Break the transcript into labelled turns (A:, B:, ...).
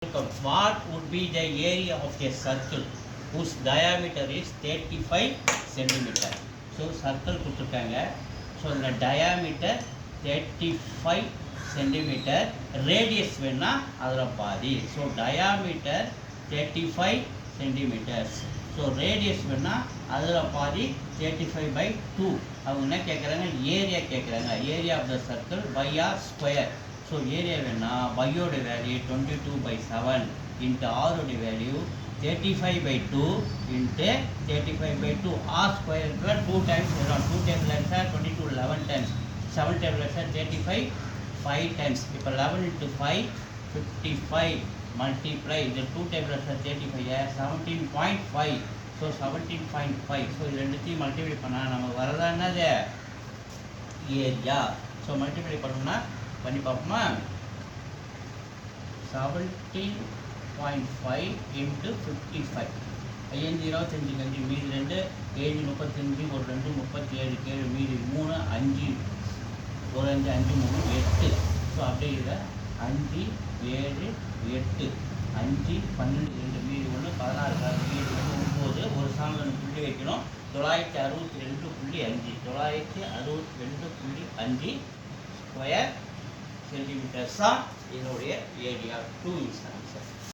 A: What would be the area of a circle whose diameter is 35 centimeter? So circle கொடுத்துருக்காங்க. So இந்த diameter 35 centimeter, radius வேணா அதில் பாதி. So diameter 35 centimeters. So radius வேணா அதில் பாதி 35/2. அவங்க என்ன கேட்குறாங்க, ஏரியா கேட்குறாங்க. Area of the circle pi r square. So area வேணா பையோட வேல்யூ 22/7 இன்ட்டு ஆரோட value 35/2 into 35/2 r square 2 times வரும். 2 times sir 22 11 times, 7 times sir 35 5 times. இப்போ 11 இன்ட்டு 5 55 மல்டிப்ளை இது 2 டைம்ஸ் சார் 35 17.5. ஸோ 17.5. ஸோ இது ரெண்டுத்தையும் மல்டிப்ளை பண்ணால் நமக்கு வரதா என்னது ஏரியா. ஸோ மல்டிப்ளை பண்ணோம்னா பண்ணி பார்ப்போமா. 17.5 இன்ட்டு 55 5 25 மீதி 2 7 35 ஒரு 2 37 7 மீதி 3 5 ஒரு 5 5 3 8. ஸோ அப்படியே இதை 5 7 8 5 12 2 மீதி 1 16 மீதி 9 ஒரு சாங்கன்னு புள்ளி வைக்கணும். 962.5 962.5 ஸ்கொயர் சென்டிமீட்டர்ஸ் தான் இதனுடைய ஏரியா. 2 is answer.